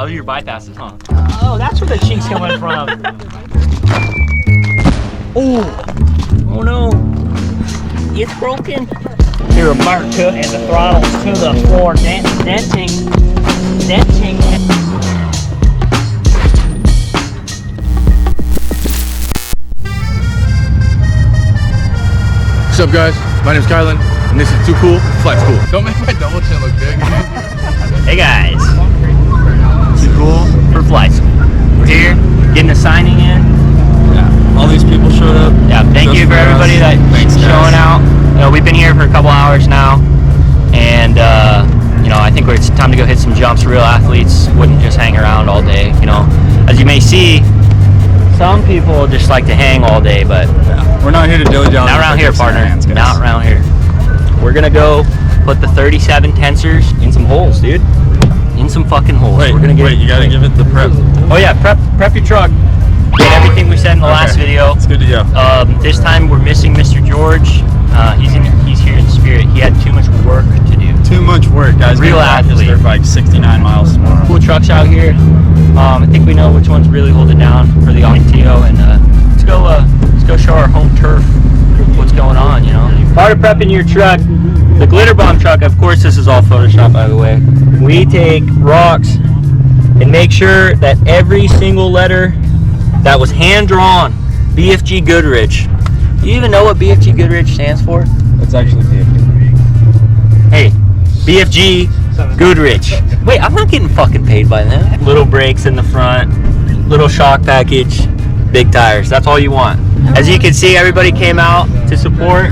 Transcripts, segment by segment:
How are your bypasses, huh? Oh, that's where the chink's coming from. Oh no. It's broken. Here a mark to it, and the throttle's to the floor, denting. What's up, guys? My name's Kylan, and this is Too Cool, Flight's Cool. Don't make my double chin look big. Hey guys, Too Cool for Flights. We're here, getting a signing in. Yeah, all these people showed up. Yeah, thank you for everybody that's showing out. You know, we've been here for a couple hours now, and you know, I think it's time to go hit some jumps. Real athletes wouldn't just hang around all day. You know, as you may see, some people just like to hang all day, but we're not here to dilly dally. Not around here, partner. Not around here. We're gonna go put the 37 tensors in some holes, dude. In some fucking holes. Wait, we're gonna get you gotta give it the prep. Oh yeah, prep your truck. Did everything we said in the last video. It's good to go. This time we're missing Mr. George. He's here in spirit. He had too much work to do. Too much work, guys. Real athlete. Dirt bike 69 miles tomorrow. Cool trucks out here. I think we know which one's really holding down for the Ocotillo, and let's go show our home turf what's going on. You know. Part of prepping your truck, the glitter bomb truck. Of course, this is all Photoshop, by the way. We take rocks and make sure that every single letter that was hand drawn, BFG Goodrich. Do you even know what BFG Goodrich stands for? It's actually BFG. Hey, BFG Goodrich. Wait, I'm not getting fucking paid by them. Little brakes in the front, little shock package, big tires. That's all you want. As you can see, everybody came out to support.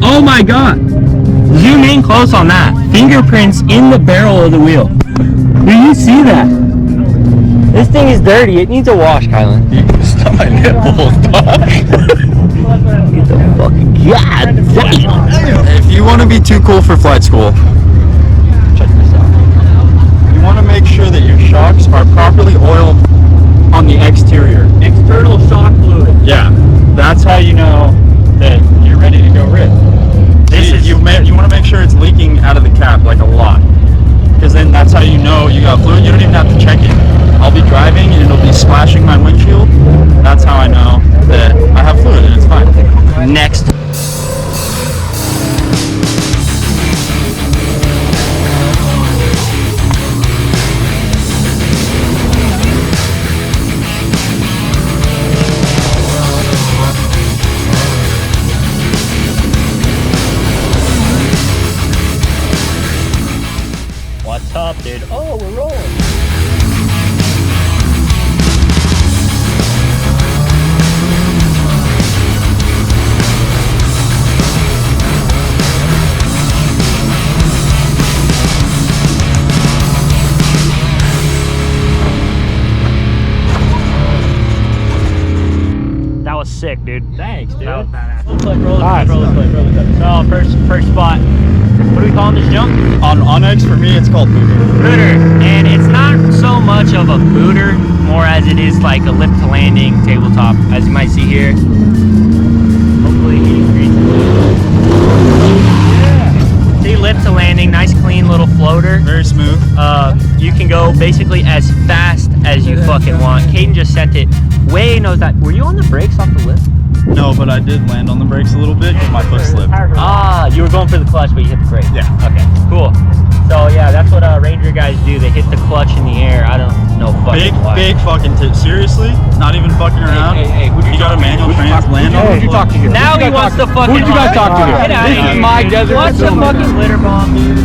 Oh my god! Zoom in close on that. Fingerprints in the barrel of the wheel. Do you see that? This thing is dirty. It needs a wash, Kylan. You can stop my nipples, dog. Get the fucking god damn. If you want to be too cool for flight school, Check this out. you want to make sure that your shocks are properly oiled on the exterior. External shock fluid. Yeah, that's how you know that you're ready to go rip. You want to make sure it's leaking out of the cap like a lot, because then that's how you know you got fluid. You don't even have to check it. I'll be driving and it'll be splashing my windshield. That's how I know that I have fluid and it's fine. Next. What's up, dude? Oh, we're rolling. That was sick, dude. Thanks, dude. Roller clip. So, first spot. What are we calling this jump? On Onyx, for me, it's called booter. Booter. And it's not so much of a booter, more as it is like a lip to landing tabletop, as you might see here. Hopefully heating screen. Yeah. See, lip to landing, nice clean little floater. Very smooth. You can go basically as fast as you fucking want. Caden just sent it way knows that. Were you on the brakes off the lip? No, but I did land on the brakes a little bit because my foot slipped. Ah, you were going for the clutch, but you hit the brake. Yeah. Okay, cool. So yeah, that's what Ranger guys do. They hit the clutch in the air. I don't know fucking why. Big fucking tip. Seriously? Not even fucking around? Hey, you got a manual trans land on? Who'd you talk to here? Now he wants to fucking. Who'd you guys talk to here? This is my desert. What's a fucking glitter bomb, dude?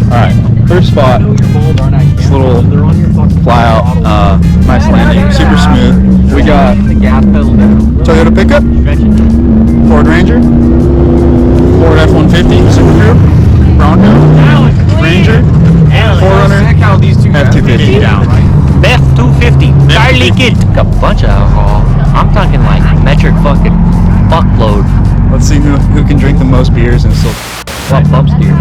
Alright, first spot. This little fly out, nice landing, super smooth. We got Toyota pickup, Ford Ranger, Ford F-150 Super Crew, Bronco, Ranger, Prerunner, F-250 down. F-250, Charlie Kid. A bunch of alcohol. I'm talking like metric fucking fuckload. Let's see who can drink the most beers and still. What bumps do you?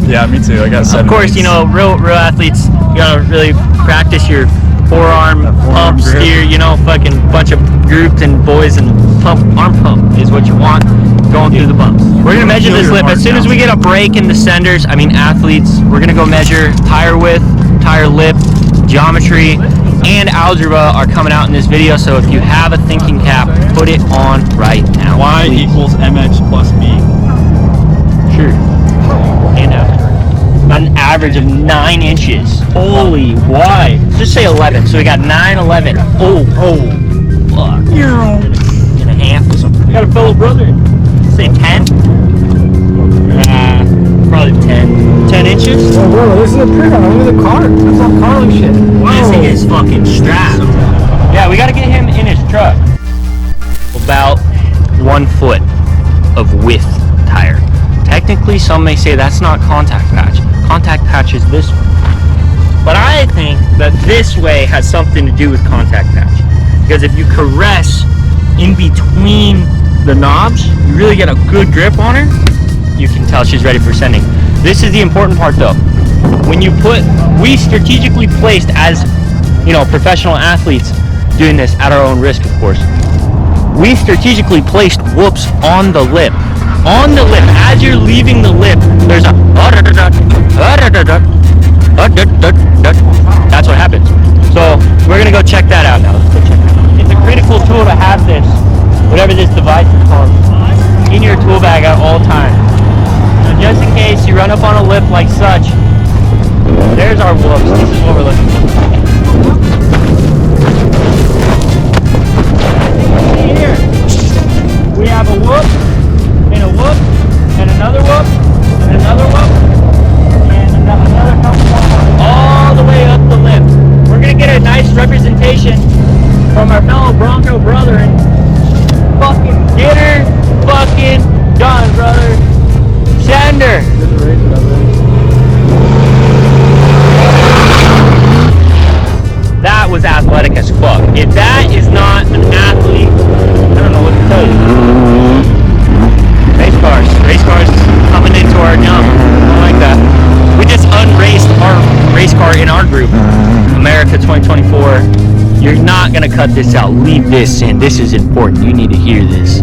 Yeah, me too. I got 7. Of course, you know, real athletes, you gotta really practice your forearm pump, steer, you know, fucking bunch of groups and boys and arm pump is what you want. going through the bumps. We're gonna measure this lip as soon as we get a break in the senders. I mean athletes. We're gonna go measure tire width, tire lip, geometry, and algebra are coming out in this video. So if you have a thinking cap, put it on right now. Y equals mx plus b. Sure. And about an average of 9 inches. Holy, why? Just say 11. So we got 9, 11. Oh, fuck. And a half. I got a fellow brother. Say 10? Probably 10. 10 inches? Oh, bro, this is a prerunner. Look at the car. That's all carling shit. This thing is fucking strapped. Yeah, we gotta get him in his truck. About 1 foot of width tire. Technically, some may say that's not contact patch. Contact patch is this way. But I think that this way has something to do with contact patch. Because if you caress in between the knobs, you really get a good grip on her, you can tell she's ready for sending. This is the important part though. When you we strategically placed as, professional athletes doing this at our own risk, of course. We strategically placed whoops on the lip. On the lip, as you're leaving the lip, there's a that's what happens. So we're gonna go check that out now. Let's go check it out. It's a critical tool to have this, whatever this device is called, in your tool bag at all times. So just in case you run up on a lip like such, there's our whoops. This is what we're looking for. See here, we have a whoop, and a whoop, and another whoop, and another whoop, and another couple more, all the way up the lip. We're gonna get a nice representation from our fellow Bronco brother and fucking get her fucking done, brother. Sender. That was athletic as fuck. If that is not an athlete, I don't know what to tell you. Race cars coming into our jump. I like that. We just unraced our race car in our group. America 2024. You're not gonna cut this out. Leave this in. This is important. You need to hear this.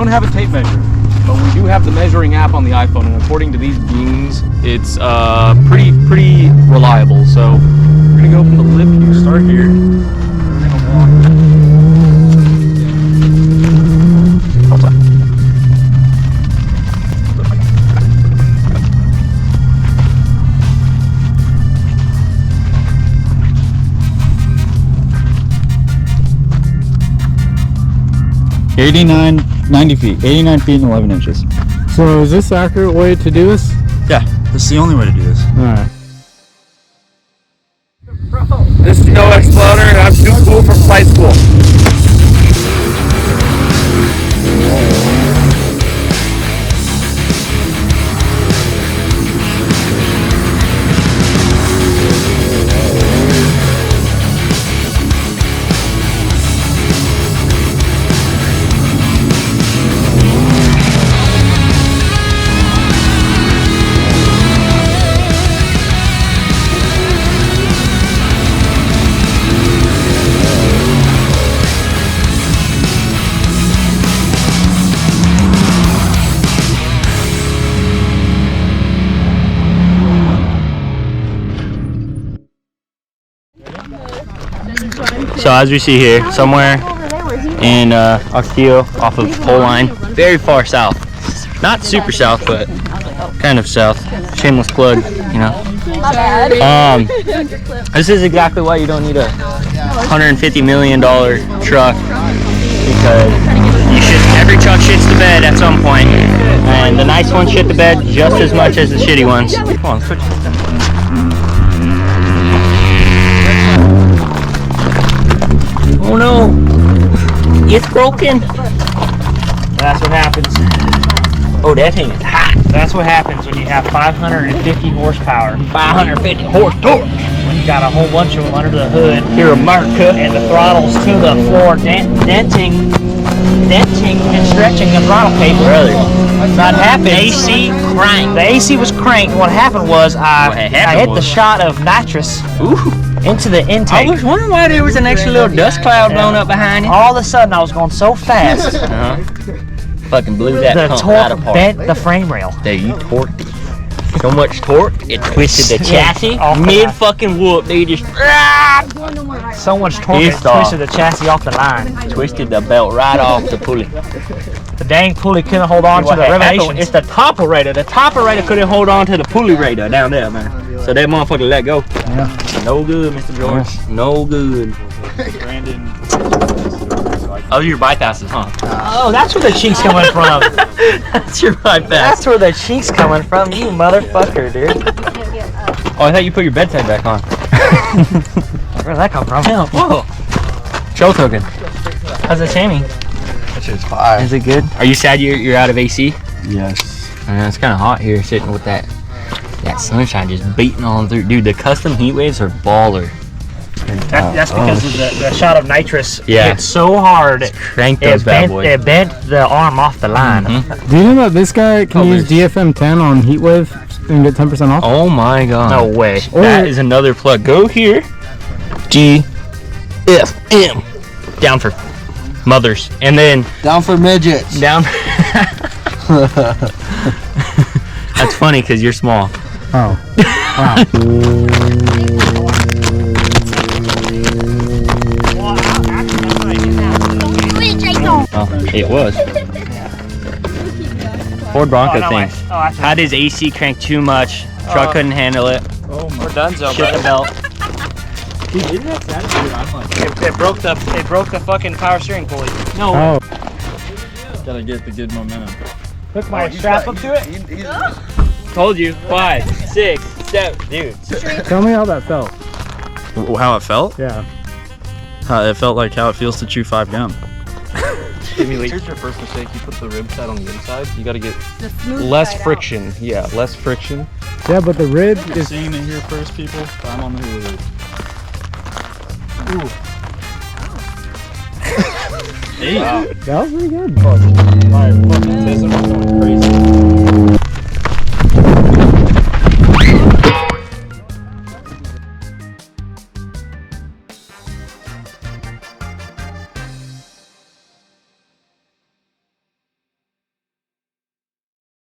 Have a tape measure, but we do have the measuring app on the iPhone, and according to these beans, it's pretty reliable. So we're gonna go from the lip here. Start here. We're gonna walk. 90 feet, 89 feet and 11 inches. So is this the accurate way to do this? Yeah, this is the only way to do this. Alright. This is No Exploder, and I'm too cool for flight school. So as we see here, somewhere in Ocotillo, off of pole line, very far south. Not super south, but kind of south. Shameless plug, you know. This is exactly why you don't need a $150 million truck, because every truck shits the bed at some point, and the nice ones shit the bed just as much as the shitty ones. Come on, switch this down. Oh no, it's broken. That's what happens. Oh, that thing is hot. That's what happens when you have 550 horsepower, 550 horse torque. When you got a whole bunch of them under the hood, here America, and the throttle's to the floor, denting and stretching the throttle cable. Brother, that happened. AC cranked. The AC was cranked. What happened was I hit the shot of nitrous into the intake. I was wondering why there was an extra little dust cloud blown up behind it. All of a sudden, I was going so fast. Fucking blew that pump right apart. Bent the frame rail. There, you torqued it. So much torque, it twisted the chassis. Mid fucking whoop, they just so much torque, it twisted the chassis off the line. Twisted the belt right off the pulley. The dang pulley couldn't hold on to the revelations. It's the topper radar. The topper radar couldn't hold on to the pulley radar down there, man. So that motherfucker let go. Yeah. No good, Mr. George. Yeah. No good. Brandon. Oh, your bypasses, huh? Oh, that's where the cheeks coming from. That's your bypass. That's where the cheeks coming from, you motherfucker, dude. Oh, I thought you put your bedside back on. Where'd that come from? Yeah, whoa. Show token. How's it, Sammy? That shit's fire. Is it good? Are you sad you're out of AC? Yes. It's kind of hot here, sitting with that sunshine just beating on through. Dude, the custom heat waves are baller. That's because of the shot of nitrous hit so hard, cranked those bad boys. It bent the arm off the line. Do you know that this guy can use DFM 10 on Heatwave and get 10% off? Oh my god. No way. That is another plug. Go here. GFM. Down for mothers. And then Down for midgets. down. That's funny because you're small. Oh. Wow. Oh, it was. Ford Bronco thing. Had his AC cranked too much. Truck couldn't handle it. Oh my. We're done, so Shit the belt. Dude, isn't that sad? I'm like, It broke the fucking power steering pulley. No. Oh. gotta get the good momentum. Hook my strap up to it. Told you. 5, 6, 7. Dude. Tell me how that felt. How it felt? Yeah. It felt like how it feels to chew 5 gum. Here's your first mistake. You put the rib side on the inside. You got to get less friction. Yeah, less friction. Yeah, but the rib You're is... seeing it here first, people. I'm on the hula hoop. Ooh. Hey. That was pretty good. My fucking Tesla was going crazy.